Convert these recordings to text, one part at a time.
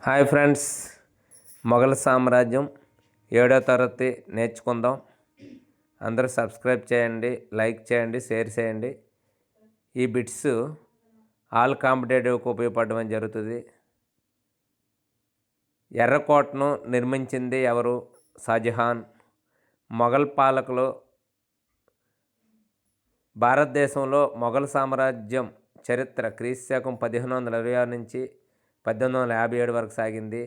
Hi friends, Mughal సామ్రాజ్యం 7వ తరగతి నేర్చుకుందాం. అందరూ సబ్స్క్రైబ్ చేయండి, లైక్ చేయండి, షేర్ చేయండి. ఈ బిట్స్ ఆల్ కాంపిటేటివ్కి ఉపయోగపడడం జరుగుతుంది. ఎర్రకోటను నిర్మించింది ఎవరు? షాజహాన్. మొఘల్ పాలకులు. భారతదేశంలో మొఘల్ సామ్రాజ్యం చరిత్ర క్రీస్తు 1526 నుంచి 1857 వరకు సాగింది.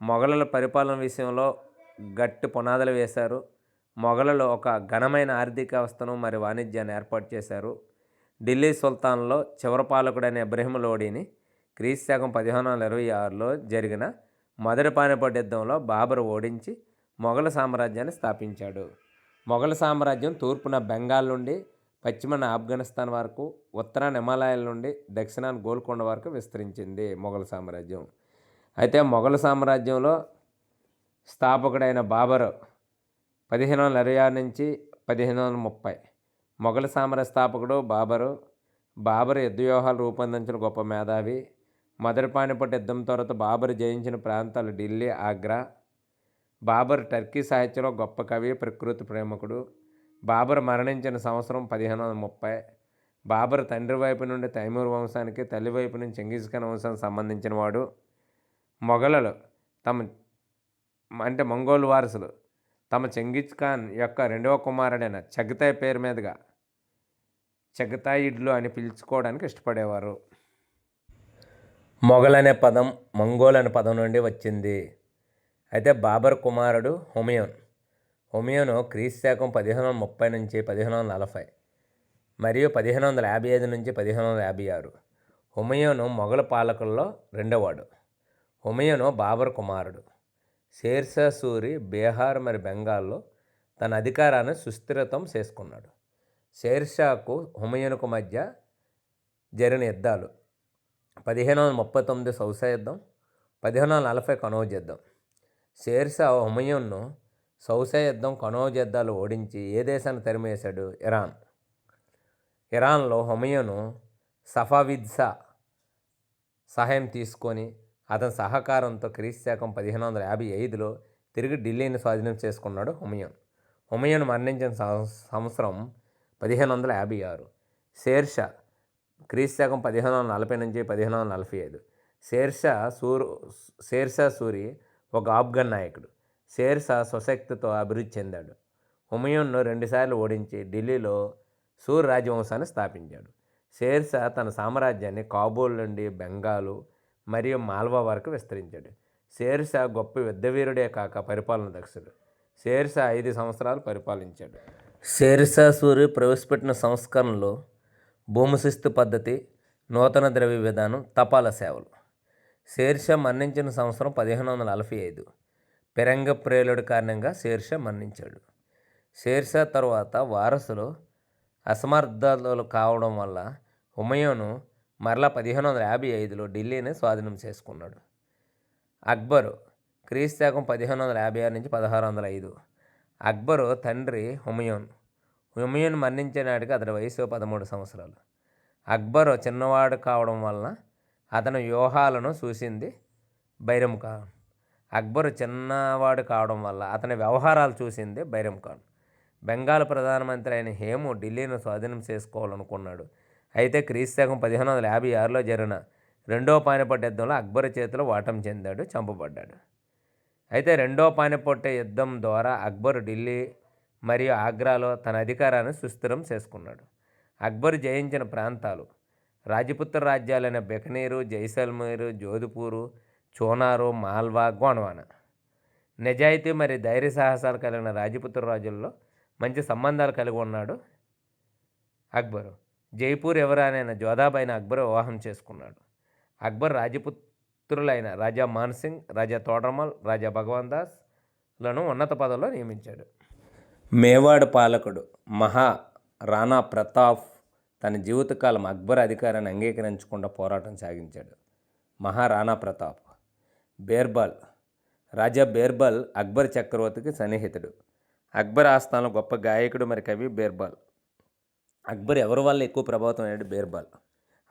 మొఘలుల పరిపాలన విషయంలో గట్టి పునాదులు వేశారు. మొఘలులు ఒక ఘనమైన ఆర్థిక వ్యవస్థను మరియు వాణిజ్యాన్ని ఏర్పాటు చేశారు. ఢిల్లీ సుల్తాన్లో చివరి పాలకుడైన ఇబ్రహీం లోడీని క్రీస్తు 1526లో జరిగిన మొదటి పానిపట్ యుద్ధంలో బాబర్ ఓడించి మొఘల్ సామ్రాజ్యాన్ని స్థాపించాడు. మొఘల్ సామ్రాజ్యం తూర్పున బెంగాల్ నుండి పశ్చిమాన ఆఫ్ఘనిస్తాన్ వరకు, ఉత్తరాన హిమాలయాల నుండి దక్షిణాన గోల్కొండ వరకు విస్తరించింది మొఘల్ సామ్రాజ్యం. అయితే మొఘల్ సామ్రాజ్యంలో స్థాపకుడైన బాబర్ 1526 నుంచి 1530. మొఘల్ సామ్రాజ్య స్థాపకుడు బాబర్ యుద్ధ వ్యూహాలు రూపొందించిన గొప్ప మేధావి. మొదటి పానిపట్ యుద్ధం తర్వాత బాబర్ జయించిన ప్రాంతాలు ఢిల్లీ, ఆగ్రా. బాబర్ టర్కీ సాహిత్యంలో గొప్ప కవి, ప్రకృతి ప్రేమికుడు. బాబర్ మరణించిన సంవత్సరం 1530. బాబర్ తండ్రి వైపు నుండి తైమూర్ వంశానికి, తల్లి వైపు నుంచి చెంగిజ్ ఖాన్ వంశానికి సంబంధించిన వాడు. మొఘలులు మంగోల్ వారసులు తమ చెంగిజ్ ఖాన్ యొక్క రెండవ కుమారుడైన చగతాయ్ పేరు మీదుగా చగతాయిడ్లు అని పిలుచుకోవడానికి ఇష్టపడేవారు. మొఘల్ అనే పదం మంగోల్ అనే పదం నుండి వచ్చింది. అయితే బాబర్ కుమారుడు హుమయూన్ క్రీస్తు 1530 నుంచి 1540 మరియు 1555 నుంచి 1556. హుమయూన్ మొఘల్ పాలకుల్లో రెండవవాడు. హుమయూన్ బాబర్ కుమారుడు. షేర్షా సూరి బీహార్ మరియు బెంగాల్లో తన అధికారాన్ని సుస్థిరతం చేసుకున్నాడు. షేర్షాకు హుమయూన్కు మధ్య జరిగిన యుద్ధాలు 1539 సౌసా యుద్ధం, 1540 కనౌజ్ యుద్ధం. షేర్షా హుమయూన్ను సౌసా యుద్ధం, కనౌజ్ యుద్ధాలు ఓడించి ఏ దేశాన్ని తరిమేశాడు? ఇరాన్లో హుమయూన్ సఫావిద్ షా సహాయం తీసుకొని అతని సహకారంతో క్రీస్తు 1555లో తిరిగి ఢిల్లీని స్వాధీనం చేసుకున్నాడు హుమయూన్ మరణించిన సంవత్సరం 1556. షేర్షా క్రీస్తు 1540 నుంచి 1545. షేర్షా సూరి ఒక ఆఫ్ఘన్ నాయకుడు. షేర్షా స్వశక్తితో అభివృద్ధి చెందాడు. హుమయూన్ను 2 సార్లు ఓడించి ఢిల్లీలో సూర్ రాజవంశాన్ని స్థాపించాడు. షేర్షా తన సామ్రాజ్యాన్ని కాబూల్ నుండి బెంగాలు మరియు మాల్వా వరకు విస్తరించాడు. షేర్షా గొప్ప యుద్ధవీరుడే కాక పరిపాలన దక్షుడు. షేర్షా 5 సంవత్సరాలు పరిపాలించాడు. షేర్షా సూరి ప్రవేశపెట్టిన సంస్కరణలు భూమి శిస్తు పద్ధతి, నూతన ద్రవ్య విధానం, తపాలా సేవలు. షేర్షా మరణించిన సంవత్సరం 1545. ఫిరంగ ప్రేలుడు కారణంగా షేర్షా మరణించాడు. షేర్షా తరువాత వారసులు అసమర్థులు కావడం వల్ల హుమయూన్ మరలా 1555లో ఢిల్లీని స్వాధీనం చేసుకున్నాడు. అక్బరు క్రీస్తు 1556 నుంచి 1605. అక్బరు తండ్రి హుమయూన్ మరణించే నాటికి అతడి వయసు 13 సంవత్సరాలు. అక్బరు చిన్నవాడు కావడం వలన అతని వ్యూహాలను చూసింది బైరం ఖాన్. అక్బరు చిన్నవాడు కావడం వల్ల అతని వ్యవహారాలు చూసింది బైరం ఖాన్. బెంగాల్ ప్రధానమంత్రి అయిన హేము ఢిల్లీని స్వాధీనం చేసుకోవాలనుకున్నాడు. అయితే క్రీస్తు 1556లో జరిగిన రెండవ పానిపట్ యుద్ధంలో అక్బర్ చేతిలో ఓటమి చెందాడు, చంపబడ్డాడు. అయితే రెండవ పానిపట్ యుద్ధం ద్వారా అక్బర్ ఢిల్లీ మరియు ఆగ్రాలో తన అధికారాన్ని సుస్థిరం చేసుకున్నాడు. అక్బర్ జయించిన ప్రాంతాలు రాజపుత్ర రాజ్యాలైన బికనీరు, జైసల్మేరు, జోధ్పూరు, చోనారు, మాల్వా, గోండ్వానా. నిజాయితీ మరియు ధైర్య సాహసాలు కలిగిన రాజపుత్ర రాజుల్లో మంచి సంబంధాలు కలిగి ఉన్నాడు అక్బరు. జైపూర్ యువరాణి జోధాబాయిని అక్బర్ వివాహం చేసుకున్నాడు. అక్బర్ రాజపుత్రులైన రాజా మాన్సింగ్, రాజా తోడర్మల్, రాజా భగవాన్ దాస్లను ఉన్నత పదవుల్లో నియమించాడు. మేవాడ్ పాలకుడు మహారాణా ప్రతాప్ తన జీవితకాలం అక్బర్ అధికారాన్ని అంగీకరించకుండా పోరాటం సాగించాడు. మహారాణా ప్రతాప్. రాజా బీర్బల్ అక్బర్ చక్రవర్తికి సన్నిహితుడు. అక్బర్ ఆస్థానంలో గొప్ప గాయకుడు మరి కవి బీర్బల్. అక్బర్ ఎవరి వల్ల ఎక్కువ ప్రభావితం అయ్యాడు? బీర్బల్.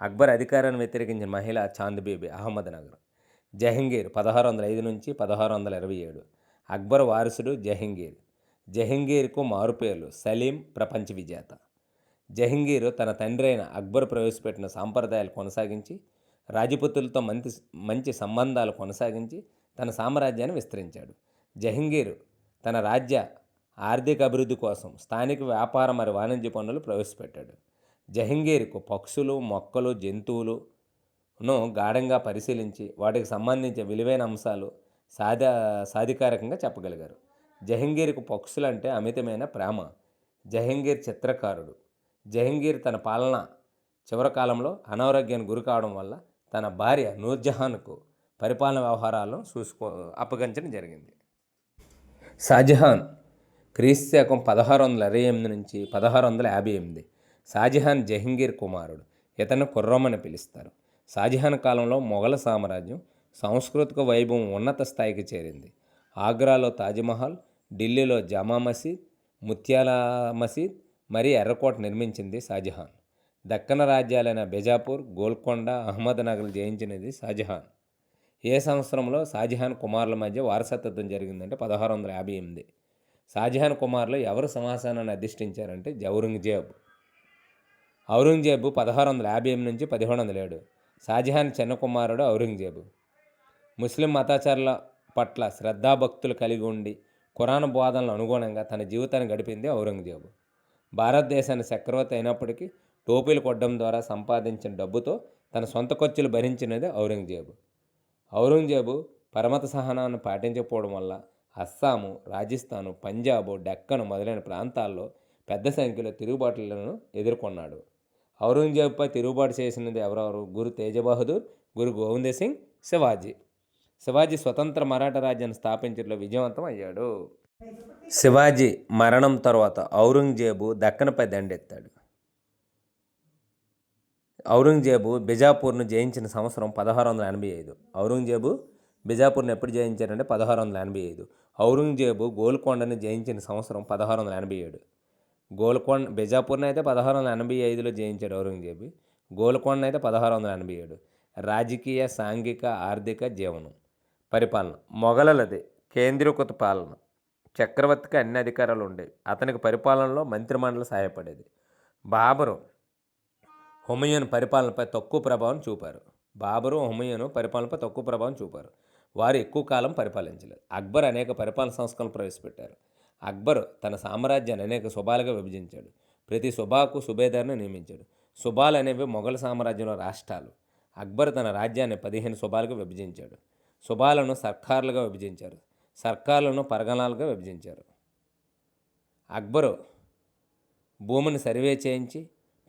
అక్బర్ అధికారాన్ని వ్యతిరేకించిన మహిళ చాంద్ బీబీ, అహ్మద్ నగర్. జహంగీర్ 1605 నుంచి 1627. అక్బర్ వారసుడు జహంగీర్. జహంగీర్కు మారుపేర్లు సలీం, ప్రపంచ విజేత. జహంగీర్ తన తండ్రి అయిన అక్బర్ ప్రవేశపెట్టిన సాంప్రదాయాలు కొనసాగించి, రాజపుత్రులతో మంచి సంబంధాలు కొనసాగించి తన సామ్రాజ్యాన్ని విస్తరించాడు. జహంగీర్ తన రాజ్య ఆర్థిక అభివృద్ధి కోసం స్థానిక వ్యాపార మరియు వాణిజ్య పన్నులు ప్రవేశపెట్టాడు. జహంగీర్కు పక్షులు, మొక్కలు, జంతువులను గాఢంగా పరిశీలించి వాటికి సంబంధించిన విలువైన అంశాలు సాధికారికంగా చెప్పగలిగారు. జహంగీర్కు పక్షులంటే అమితమైన ప్రేమ. జహంగీర్ చిత్రకారుడు. జహంగీర్ తన పాలన చివరి కాలంలో అనారోగ్యానికి గురి కావడం వల్ల తన భార్య నూర్జహాన్కు పరిపాలన వ్యవహారాలను అప్పగించడం జరిగింది. షాజహాన్ క్రీస్తు 1628 నుంచి 1658. షాజహాన్ జహంగీర్ కుమారుడు. ఇతను ఖుర్రం అని పిలుస్తారు. షాజహాన్ కాలంలో మొఘల్ సామ్రాజ్యం సాంస్కృతిక వైభవం ఉన్నత స్థాయికి చేరింది. ఆగ్రాలో తాజ్మహల్, ఢిల్లీలో జామా మసీద్, ముత్యాల మసీద్ మరియు ఎర్రకోట నిర్మించింది షాజహాన్. దక్కన రాజ్యాలైన బెజాపూర్, గోల్కొండ, అహ్మద్నగర్లు జయించినది షాజహాన్. ఏ సంవత్సరంలో షాజహాన్ కుమారుల మధ్య వారసత్వం జరిగిందంటే 1658. షాజహాన్ కుమారులు ఎవరు సింహాసనాన్ని అధిష్ఠించారంటే ఔరంగజేబ్. ఔరంగజేబు 1658 నుంచి 1707. షాజహాన్ చిన్న కుమారుడు ఔరంగజేబు. ముస్లిం మతాచారుల పట్ల శ్రద్ధాభక్తులు కలిగి ఉండి ఖురాన్ బోధనలకు అనుగుణంగా తన జీవితాన్ని గడిపింది ఔరంగజేబు. భారతదేశాన్ని చక్రవర్తి అయినప్పటికీ టోపీలు కొట్టడం ద్వారా సంపాదించిన డబ్బుతో తన సొంత ఖర్చులు భరించినది ఔరంగజేబు. ఔరంగజేబు పరమత సహనాన్ని పాటించకపోవడం వల్ల అస్సాము, రాజస్థాను, పంజాబు, డక్కను మొదలైన ప్రాంతాల్లో పెద్ద సంఖ్యలో తిరుగుబాట్లను ఎదుర్కొన్నాడు. ఔరంగజేబుపై తిరుగుబాటు చేసినది ఎవరెవరు? గురు తేజబహదూర్, గురు గోవింద్ సింగ్, శివాజీ. శివాజీ స్వతంత్ర మరాఠా రాజ్యాన్ని స్థాపించడంలో విజయవంతం అయ్యాడు. శివాజీ మరణం తర్వాత ఔరంగజేబు దక్కన్పై దండెత్తాడు. ఔరంగజేబు బిజాపూర్ను జయించిన సంవత్సరం 1685. ఔరంగజేబు బిజాపూర్ను ఎప్పుడు జయించారంటే 1685. ఔరంగజేబు గోల్కొండను జయించిన సంవత్సరం 1687. బిజాపూర్ని అయితే 1685లో జయించాడు ఔరంగజేబు. గోల్కొండ అయితే 1687. రాజకీయ, సాంఘిక, ఆర్థిక జీవనం. పరిపాలన మొఘలులది కేంద్రీకృత పాలన. చక్రవర్తికి అన్ని అధికారాలు ఉండేవి. అతనికి పరిపాలనలో మంత్రిమండలి సహాయపడేది. బాబరు, హుమయూన్ పరిపాలనపై తక్కువ ప్రభావం చూపారు. వారు ఎక్కువ కాలం పరిపాలించలేదు. అక్బర్ అనేక పరిపాలన సంస్కరణలు ప్రవేశపెట్టారు. అక్బర్ తన సామ్రాజ్యాన్ని అనేక సుబాలుగా విభజించాడు. ప్రతి సుబాకు సుబేదార్ని నియమించాడు. సుబాలు అనేవి మొఘల్ సామ్రాజ్యంలో రాష్ట్రాలు. అక్బర్ తన రాజ్యాన్ని 15 సుబాలుగా విభజించాడు. సుబాలను సర్కార్లుగా విభజించారు. సర్కార్లను పరగణాలుగా విభజించారు. అక్బరు భూమిని సర్వే చేయించి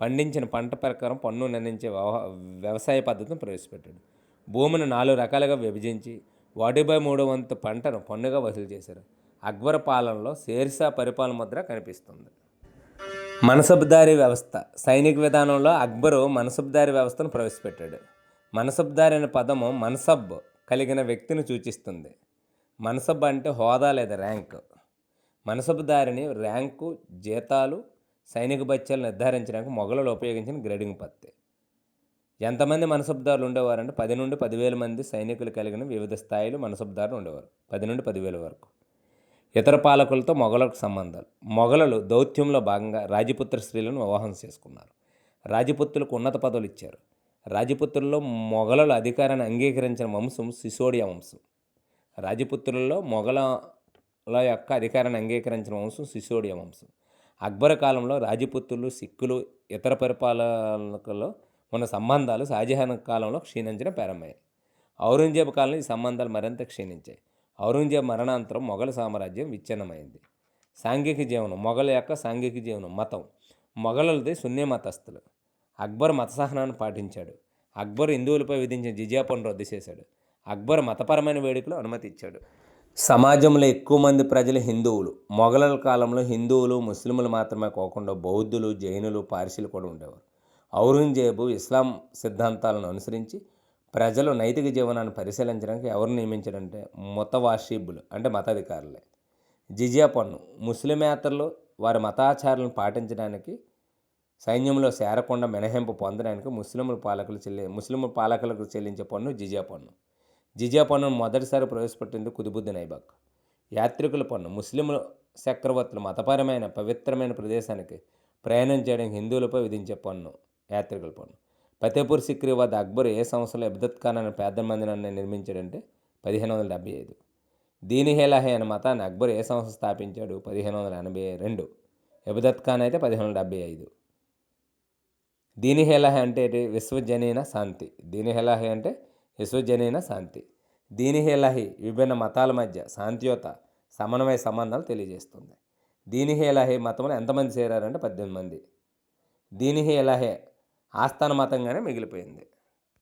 పండించిన పంట ప్రకారం పన్ను నిర్ణయించే వ్యవసాయ పద్ధతిని ప్రవేశపెట్టాడు. భూమిని 4 రకాలుగా విభజించి 1/3 వంతు పంటను పన్నుగా వసూలు చేశారు. అక్బర్ పాలనలో షేర్షా పరిపాలన ముద్ర కనిపిస్తుంది. మనసబ్దారీ వ్యవస్థ. సైనిక విధానంలో అక్బరు మనసబ్దారీ వ్యవస్థను ప్రవేశపెట్టాడు. మనసబ్దారీ అనే పదము మన్సబ్ కలిగిన వ్యక్తిని సూచిస్తుంది. మన్సబ్ అంటే హోదా లేదా ర్యాంక్. మనసబ్దారిని ర్యాంకు, జీతాలు, సైనిక భత్యాలు నిర్ధారించడానికి మొఘలులు ఉపయోగించిన గ్రేడింగ్ పద్ధతి. ఎంతమంది మనసబ్దారులు ఉండేవారంటే 10 నుండి 10,000 మంది సైనికులు కలిగిన వివిధ స్థాయిలు మనసబ్దారులు ఉండేవారు. 10 నుండి 10,000 వరకు. ఇతర పాలకులతో మొఘలులకు సంబంధాలు. మొఘలులు దౌత్యంలో భాగంగా రాజపుత్ర స్త్రీలను వివాహం చేసుకున్నారు. రాజపుత్రులకు ఉన్నత పదవులు ఇచ్చారు. రాజపుత్రుల్లో మొఘలుల అధికారాన్ని అంగీకరించిన వంశం సిసోడియా వంశం. రాజపుత్రుల్లో మొఘలుల యొక్క అధికారాన్ని అంగీకరించిన వంశం సిసోడియా వంశం. అక్బర్ కాలంలో రాజపుత్రులు, సిక్కులు, ఇతర పరిపాలకుల్లో ఉన్న సంబంధాలు షాజహాన్ కాలంలో క్షీణించడం ప్రారంభమయ్యాయి. ఔరంగజేబు కాలంలో ఈ సంబంధాలు మరింత క్షీణించాయి. ఔరంగజేబు మరణానంతరం మొఘల్ సామ్రాజ్యం విచ్ఛిన్నమైంది. సాంఘిక జీవనం. మొఘల్ యొక్క సాంఘిక జీవనం. మతం. మొఘలులది సున్నీ మతస్థులు. అక్బర్ మత సహనాన్ని పాటించాడు. అక్బర్ హిందువులపై విధించిన జిజియా పన్ను రద్దు చేశాడు. అక్బర్ మతపరమైన వేడుకలు అనుమతి ఇచ్చాడు. సమాజంలో ఎక్కువ మంది ప్రజలు హిందువులు. మొఘలుల కాలంలో హిందువులు, ముస్లింలు మాత్రమే కాకుండా బౌద్ధులు, జైనులు, పార్సీలు కూడా ఉండేవారు. ఔరంగజేబు ఇస్లాం సిద్ధాంతాలను అనుసరించి ప్రజలు నైతిక జీవనాన్ని పరిశీలించడానికి ఎవరు నియమించారంటే ముతవాషిబులు అంటే మతాధికారులే. జిజియా పన్ను. ముస్లిమేతరులు వారి మతాచారాలను పాటించడానికి సైన్యంలో చేరకుండా మినహాయింపు పొందడానికి ముస్లిం పాలకులకు చెల్లించే పన్ను జిజియా పన్ను. జిజియా పన్నును మొదటిసారి ప్రవేశపెట్టింది కుతుబుద్దీన్ ఐబక్. యాత్రికుల పన్ను ముస్లింలు చక్రవర్తులు మతపరమైన పవిత్రమైన ప్రదేశానికి ప్రయాణం చేయడానికి హిందువులపై విధించే పన్ను యాత్రికుల పన్ను. ఫతేపూర్ సిక్రీ వద్ద అక్బర్ ఏ సంవత్సరంలో ఇబ్దత్ ఖాన్ అనే పేద మందిరాన్ని నిర్మించాడంటే 1575. దీని హేలాహే అనే మతాన్ని అక్బర్ ఏ సంవత్సరం స్థాపించాడు? 1582. ఇబ్దత్ ఖాన్ అయితే 1575. దీని హేలాహే అంటే విశ్వజనీన శాంతి. దీని హేలాహే అంటే విశ్వజనీన శాంతి. దీని హేలాహి విభిన్న మతాల మధ్య శాంతియుత సమన్వయ సంబంధాలు తెలియజేస్తుంది. దీని హేలాహి మతంలో ఎంతమంది చేరారంటే 18 మంది. దీని హేలాహే ఆస్థాన మతంగానే మిగిలిపోయింది.